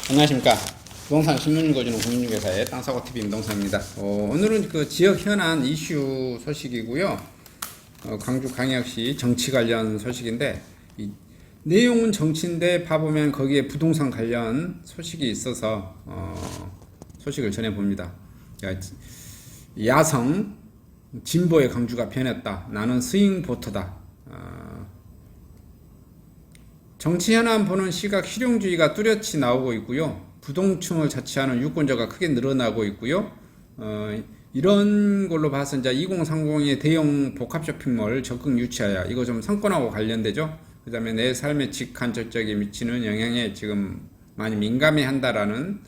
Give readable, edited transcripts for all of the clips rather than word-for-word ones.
안녕하십니까. 부동산 신문 읽어주는 공인중개사의 땅사고TV 임동상입니다. 오늘은 그 지역 현안 이슈 소식이고요. 광주광역시 정치 관련 소식인데, 이 내용은 정치인데 봐보면 거기에 부동산 관련 소식이 있어서 소식을 전해봅니다. 야성 진보의 강주가 변했다. 나는 스윙보터다. 정치 현안 보는 시각 실용주의가 뚜렷이 나오고 있고요. 부동층을 자취하는 유권자가 크게 늘어나고 있고요. 이런 걸로 봐서 이제 2030의 대형 복합 쇼핑몰 적극 유치하여 이거 좀 상권하고 관련되죠. 그 다음에 내 삶의 직간접적에 미치는 영향에 지금 많이 민감해 한다라는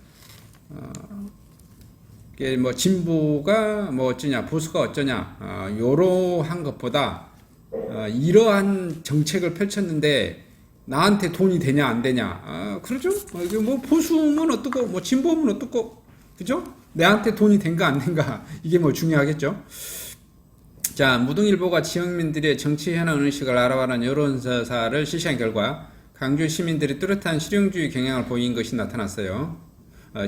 뭐 진보가 뭐 어쩌냐 보수가 어쩌냐 요러한 것보다 이러한 정책을 펼쳤는데 나한테 돈이 되냐 안 되냐 그러죠. 이게 뭐 보수면 어떻고 뭐 진보면 어떻고 그죠? 내한테 돈이 된가 안 된가 이게 뭐 중요하겠죠. 자, 무등일보가 지역민들의 정치 현안 의식을 알아보는 여론조사를 실시한 결과 강주 시민들이 뚜렷한 실용주의 경향을 보인 것이 나타났어요.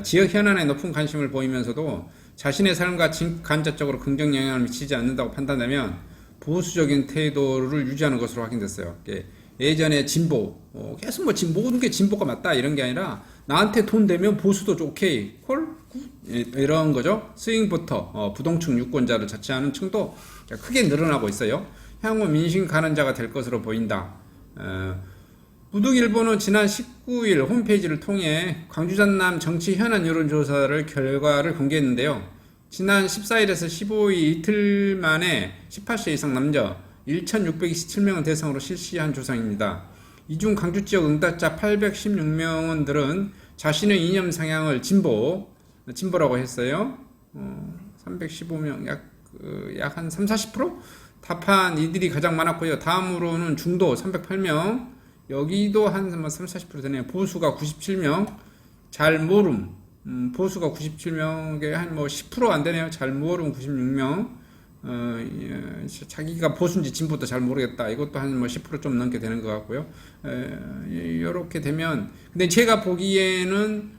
지역 현안에 높은 관심을 보이면서도 자신의 삶과 간접적으로 긍정 영향을 미치지 않는다고 판단하면 보수적인 태도를 유지하는 것으로 확인됐어요. 예전에 진보, 계속 뭐 모든 게 진보가 맞다 이런 게 아니라 나한테 돈 되면 보수도 오케이, 콜, 이런 거죠. 스윙부터 부동층 유권자를 자취하는 층도 크게 늘어나고 있어요. 향후 민심 가는자가 될 것으로 보인다. 무등일보는 지난 19일 홈페이지를 통해 광주 전남 정치 현안 여론조사를 결과를 공개했는데요. 지난 14일에서 15일 이틀 만에 18세 이상 남녀 1,627명을 대상으로 실시한 조사입니다. 이 중 광주 지역 응답자 816명들은 자신의 이념 성향을 진보라고 했어요. 315명, 약 한 30-40%? 답한 이들이 가장 많았고요. 다음으로는 중도 308명, 여기도 한 30-40% 되네요. 보수가 97명, 잘 모름, 보수가 97명에 한 뭐 10% 안 되네요. 잘 모름 96명, 자기가 보수인지 진보도 잘 모르겠다. 이것도 한 뭐 10% 좀 넘게 되는 것 같고요. 이렇게 되면, 근데 제가 보기에는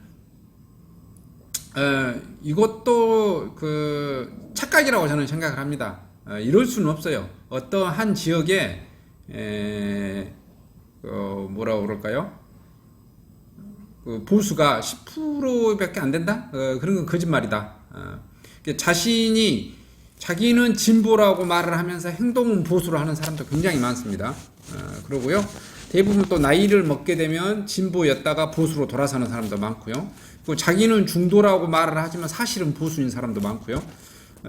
이것도 그 착각이라고 저는 생각을 합니다. 이럴 수는 없어요. 어떠한 지역에 뭐라고 그럴까요? 그 보수가 10%밖에 안 된다? 그런 건 거짓말이다. 자기는 진보라고 말을 하면서 행동은 보수로 하는 사람도 굉장히 많습니다. 그러고요. 대부분 또 나이를 먹게 되면 진보였다가 보수로 돌아서는 사람도 많고요. 그리고 자기는 중도라고 말을 하지만 사실은 보수인 사람도 많고요.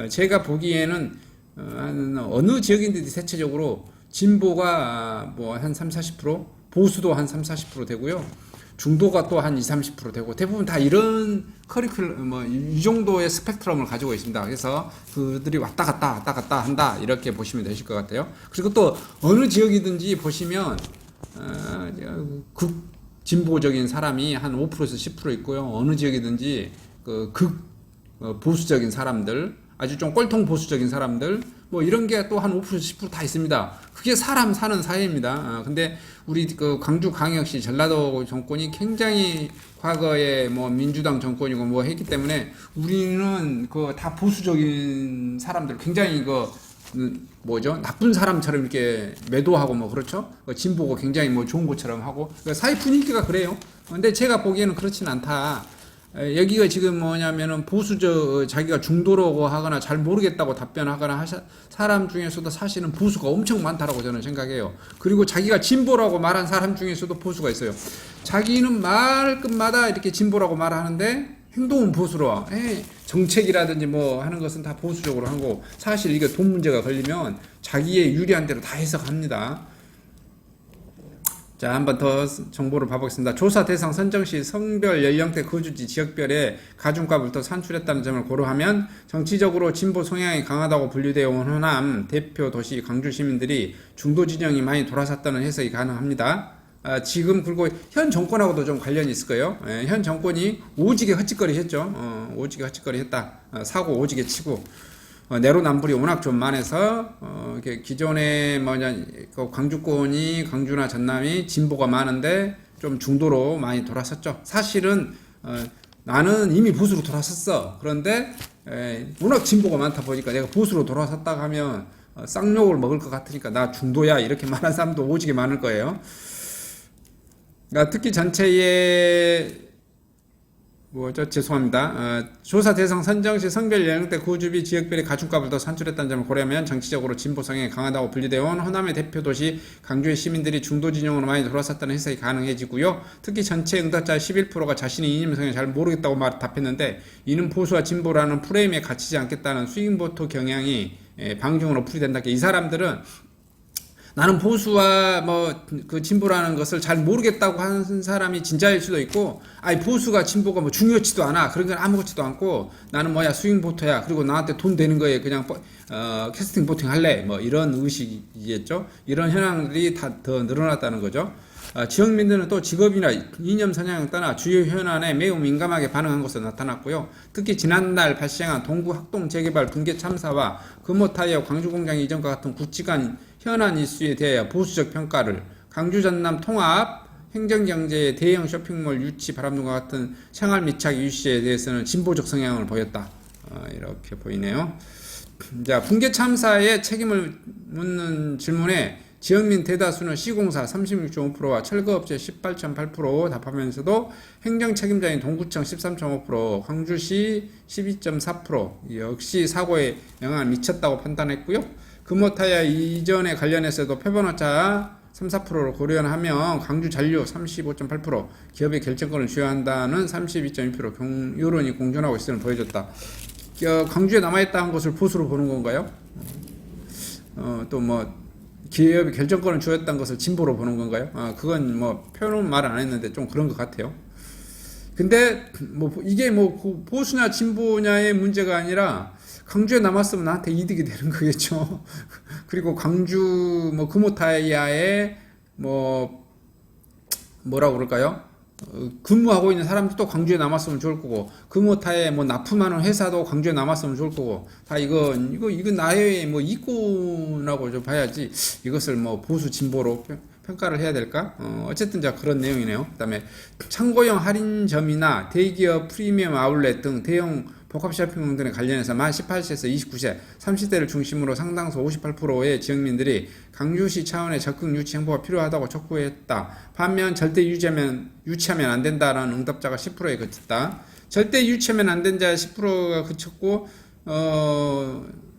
제가 보기에는 어느 지역인들이 대체적으로 진보가 뭐 한 30-40%, 보수도 한 30-40% 되고요. 중도가 또 한 20-30% 되고 대부분 다 이런 이 정도의 스펙트럼을 가지고 있습니다. 그래서 그들이 왔다 갔다 한다 이렇게 보시면 되실 것 같아요. 그리고 또 어느 지역이든지 보시면 극 진보적인 사람이 한 5%에서 10% 있고요. 어느 지역이든지 보수적인 사람들, 아주 좀 꼴통 보수적인 사람들, 뭐 이런 게 또 한 5%, 10% 다 있습니다. 그게 사람 사는 사회입니다. 근데 우리 그 광주광역시 전라도 정권이 굉장히 과거에 뭐 민주당 정권이고 뭐 했기 때문에 우리는 그 다 보수적인 사람들 굉장히 나쁜 사람처럼 이렇게 매도하고 뭐 그렇죠? 진보고 굉장히 뭐 좋은 것처럼 하고 사회 분위기가 그래요. 근데 제가 보기에는 그렇진 않다. 여기가 지금 뭐냐면은 자기가 중도라고 하거나 잘 모르겠다고 답변하거나 사람 중에서도 사실은 보수가 엄청 많다라고 저는 생각해요. 그리고 자기가 진보라고 말한 사람 중에서도 보수가 있어요. 자기는 말끝마다 이렇게 진보라고 말하는데 행동은 보수로 정책이라든지 뭐 하는 것은 다 보수적으로 하고 사실 이게 돈 문제가 걸리면 자기의 유리한 대로 다 해석합니다. 자, 한 번 더 정보를 봐보겠습니다. 조사 대상 선정 시 성별, 연령대, 거주지, 지역별의 가중값을 산출했다는 점을 고려하면 정치적으로 진보 성향이 강하다고 분류되어 온 호남 대표 도시 광주 시민들이 중도 진영이 많이 돌아섰다는 해석이 가능합니다. 지금 그리고 현 정권하고도 좀 관련이 있을 거예요. 현 정권이 오지게 헛짓거리 했죠. 오지게 헛짓거리 했다. 사고 오지게 치고 내로남불이 워낙 좀 많아서 기존에 광주권이 광주나 전남이 진보가 많은데 좀 중도로 많이 돌아섰죠. 사실은 나는 이미 보수로 돌아섰어. 그런데 워낙 진보가 많다 보니까 내가 보수로 돌아섰다가 하면 쌍욕을 먹을 것 같으니까 나 중도야 이렇게 말하는 사람도 오지게 많을 거예요. 그러니까 특히 전체의 죄송합니다. 조사 대상 선정 시 성별 연령대 구주비 지역별의 가중값을 더 산출했다는 점을 고려하면 정치적으로 진보 성향이 강하다고 분류되어 온 호남의 대표 도시 강주의 시민들이 중도 진영으로 많이 돌아섰다는 해석이 가능해지고요. 특히 전체 응답자 11%가 자신의 이념 성향을 잘 모르겠다고 답했는데 이는 보수와 진보라는 프레임에 갇히지 않겠다는 스윙보트 경향이 방증으로 풀이된다. 이 사람들은 나는 보수와 그 진보라는 것을 잘 모르겠다고 하는 사람이 진짜일 수도 있고, 보수가 진보가 중요치도 않아. 그런 건 아무렇지도 않고, 나는 스윙 보터야. 그리고 나한테 돈 되는 거에 그냥, 캐스팅 보팅 할래. 이런 의식이겠죠. 이런 현황들이 다 더 늘어났다는 거죠. 지역민들은 또 직업이나 이념 성향을 떠나 주요 현안에 매우 민감하게 반응한 것으로 나타났고요. 특히 지난달 발생한 동구 학동 재개발 붕괴 참사와 금호타이어 광주공장 이전과 같은 굵직한 현안 이슈에 대해 보수적 평가를, 강주 전남 통합 행정경제의 대형 쇼핑몰 유치 바람둥과 같은 생활 밀착 이슈에 대해서는 진보적 성향을 보였다. 이렇게 보이네요. 자, 붕괴 참사의 책임을 묻는 질문에 지역민 대다수는 시공사 36.5%와 철거업체 18.8% 답하면서도 행정 책임자인 동구청 13.5%, 광주시 12.4% 역시 사고에 영향을 미쳤다고 판단했고요. 금호타이어 이전에 관련해서도 표본오차 3, 4%를 고려하면 강주 잔류 35.8%, 기업의 결정권을 쥐어한다는 32.2% 여론이 공존하고 있음을 보여줬다. 광주에 남아있다는 것을 보수로 보는 건가요? 기업의 결정권을 주었다는 것을 진보로 보는 건가요? 그건 표현은 말 안 했는데 좀 그런 것 같아요. 근데 이게 보수냐 진보냐의 문제가 아니라 강주에 남았으면 나한테 이득이 되는 거겠죠. 그리고 강주 금호타이어에 뭐라고 그럴까요? 근무하고 있는 사람들도 광주에 남았으면 좋을 거고, 금호타에 납품하는 회사도 광주에 남았으면 좋을 거고, 다 이건 나의 이권이라고 좀 봐야지, 이것을 보수 진보로 평가를 해야 될까? 어쨌든 그런 내용이네요. 그 다음에 창고형 할인점이나 대기업 프리미엄 아울렛 등 대형 복합쇼핑몰 등에 관련해서 만 18세에서 29세, 30대를 중심으로 상당수 58%의 지역민들이 강주시 차원의 적극 유치 행보가 필요하다고 촉구했다. 반면 절대 유치하면 안 된다라는 응답자가 10%에 그쳤다. 절대 유치하면 안 된자 10%가 그쳤고,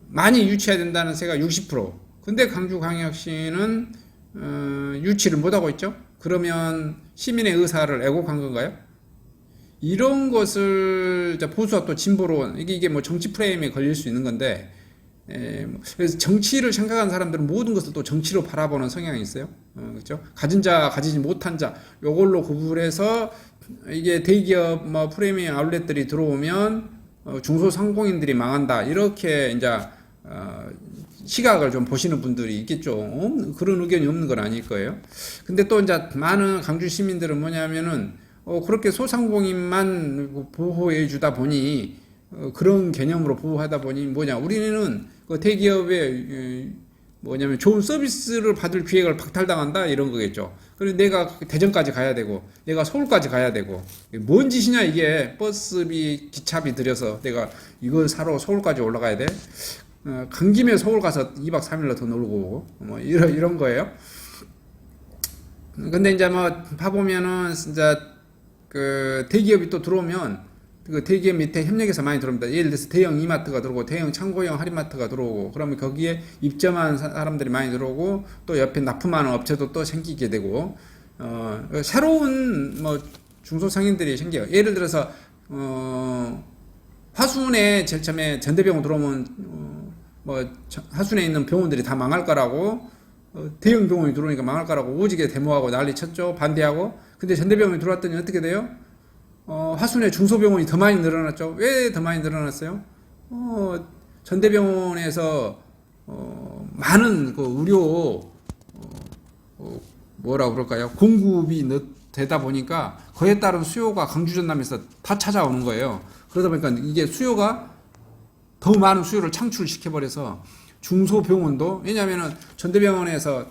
많이 유치해야 된다는 세가 60%. 근데 강주광역시는 유치를 못하고 있죠. 그러면 시민의 의사를 애곡한 건가요? 이런 것을 보수와 또 진보로 이게 정치 프레임에 걸릴 수 있는 건데, 그래서 정치를 생각하는 사람들은 모든 것을 또 정치로 바라보는 성향이 있어요. 그렇죠? 가진 자, 가지지 못한 자, 요걸로 구분해서 이게 대기업 프리미엄 아울렛들이 들어오면 중소상공인들이 망한다. 이렇게 이제 시각을 좀 보시는 분들이 있겠죠. 그런 의견이 없는 건 아닐 거예요. 근데 또 이제 많은 강주 시민들은 뭐냐면은 그렇게 소상공인만 보호해 주다 보니 그런 개념으로 보호하다 보니 우리는 그 대기업에 뭐냐면 좋은 서비스를 받을 기회를 박탈당한다 이런 거겠죠. 그리고 내가 대전까지 가야 되고 내가 서울까지 가야 되고 뭔 짓이냐 이게 버스비 기차비 들여서 내가 이걸 사러 서울까지 올라가야 돼. 간 김에 서울 가서 2박 3일로 더 놀고 오고 이런 거예요. 근데 이제 봐보면은 진짜 그 대기업이 또 들어오면 그 대기업 밑에 협력해서 많이 들어옵니다. 예를 들어서 대형 이마트가 들어오고 대형 창고형 할인마트가 들어오고 그러면 거기에 입점한 사람들이 많이 들어오고 또 옆에 납품하는 업체도 또 생기게 되고 새로운 중소상인들이 생겨요. 예를 들어서 화순에 제일 처음에 전대병원 들어오면 화순에 있는 병원들이 다 망할 거라고 대형 병원이 들어오니까 망할 거라고 오지게 데모하고 난리 쳤죠. 반대하고. 근데 전대병원이 들어왔더니 어떻게 돼요? 화순에 중소병원이 더 많이 늘어났죠. 왜 더 많이 늘어났어요? 전대병원에서 많은 그 의료 뭐라고 그럴까요? 공급이 되다 보니까 그에 따른 수요가 강주 전남에서 다 찾아오는 거예요. 그러다 보니까 이게 수요가 더 많은 수요를 창출시켜버려서 중소병원도, 왜냐하면 전대병원에서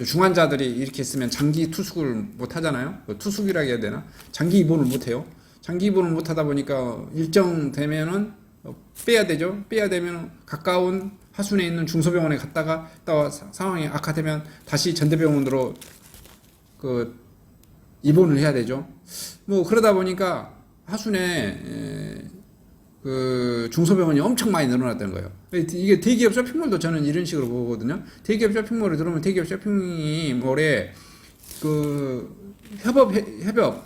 중환자들이 이렇게 있으면 장기 투숙을 못 하잖아요. 투숙이라고 해야 되나? 장기 입원을 못 해요. 장기 입원을 못 하다 보니까 일정 되면은 빼야 되죠. 빼야 되면 가까운 하순에 있는 중소병원에 갔다가 또 상황이 악화되면 다시 전대병원으로 그 입원을 해야 되죠. 뭐 그러다 보니까 하순에 그 중소병원이 엄청 많이 늘어났다는 거예요. 이게 대기업 쇼핑몰도 저는 이런 식으로 보거든요. 대기업 쇼핑몰에 들어오면 대기업 쇼핑몰에 그 협업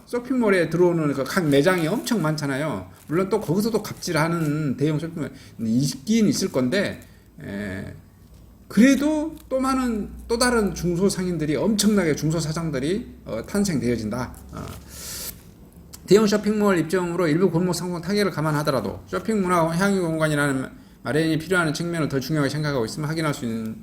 쇼핑몰에 들어오는 그 각 매장이 엄청 많잖아요. 물론 또 거기서도 갑질하는 대형 쇼핑몰 있긴 있을 건데, 그래도 또 많은 또 다른 중소상인들이 엄청나게 중소사장들이 탄생되어진다. 대형 쇼핑몰 입점으로 일부 골목 상권 타격을 감안하더라도 쇼핑 문화 향유 공간이라는 마련이 필요한 측면을 더 중요하게 생각하고 있으면 확인할 수 있는.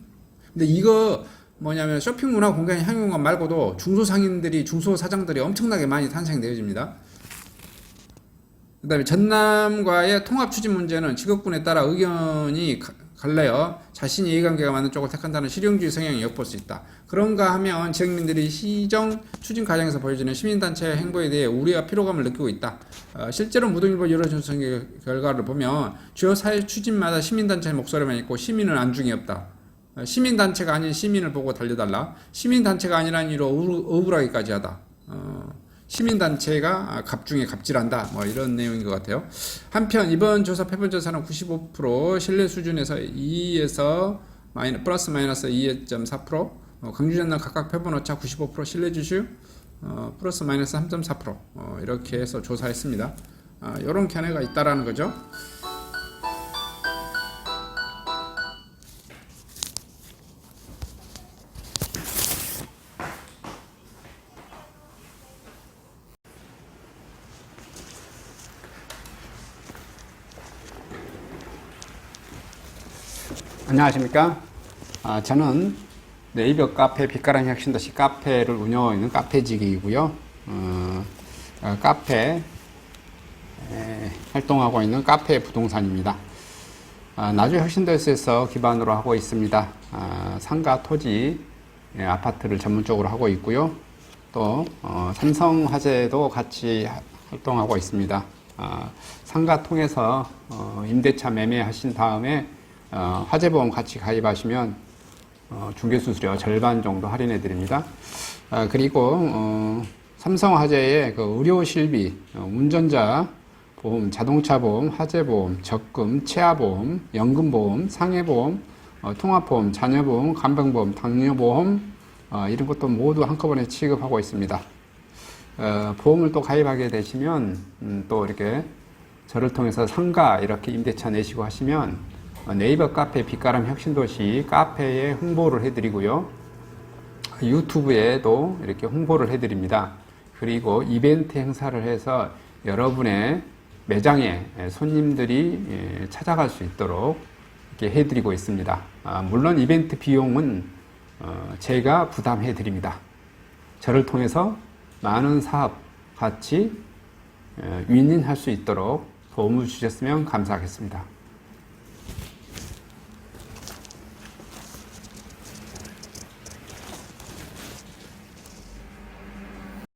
근데 이거 뭐냐면 쇼핑 문화 공간 향유 공간 말고도 중소상인들이 중소사장들이 엄청나게 많이 탄생되어집니다. 그다음에 전남과의 통합 추진 문제는 직업군에 따라 의견이 갈라요. 자신이 이해관계가 맞는 쪽을 택한다는 실용주의 성향이 엿볼 수 있다. 그런가 하면 지역민들이 시정 추진 과정에서 보여지는 시민단체의 행보에 대해 우려와 피로감을 느끼고 있다. 실제로 무등일보 여론조사 결과를 보면 주요 사회 추진마다 시민단체의 목소리만 있고 시민은 안중이 없다. 시민단체가 아닌 시민을 보고 달려달라. 시민단체가 아니라는 이유로 억울하기까지 하다. 시민단체가 갑중에 갑질한다. 뭐 이런 내용인 것 같아요. 한편 이번 조사 표본조사는 95% 신뢰 수준에서 2에서 플러스 마이너스 2.4%, 광주 전남 각각 표본 오차 95% 신뢰 지수 플러스 마이너스 3.4% 이렇게 해서 조사했습니다. 이런 견해가 있다라는 거죠. 안녕하십니까. 저는 네이버 카페 빛가람 혁신도시 카페를 운영하고 있는 카페직이고요. 카페 활동하고 있는 카페 부동산입니다. 나주 혁신도시에서 기반으로 하고 있습니다. 상가 토지 아파트를 전문적으로 하고 있고요. 또 삼성화재도 같이 활동하고 있습니다. 상가 통해서 임대차 매매하신 다음에 화재보험 같이 가입하시면 중개수수료 절반 정도 할인해 드립니다. 그리고 삼성화재의 그 의료실비, 운전자 보험, 자동차 보험, 화재보험, 적금, 치아보험, 연금보험, 상해보험, 통합보험, 자녀보험, 간병보험, 당뇨보험 이런 것도 모두 한꺼번에 취급하고 있습니다. 보험을 또 가입하게 되시면 또 이렇게 저를 통해서 상가 이렇게 임대차 내시고 하시면 네이버 카페 빛가람 혁신도시 카페에 홍보를 해드리고요. 유튜브에도 이렇게 홍보를 해드립니다. 그리고 이벤트 행사를 해서 여러분의 매장에 손님들이 찾아갈 수 있도록 이렇게 해드리고 있습니다. 물론 이벤트 비용은 제가 부담해 드립니다. 저를 통해서 많은 사업 같이 윈윈할 수 있도록 도움을 주셨으면 감사하겠습니다.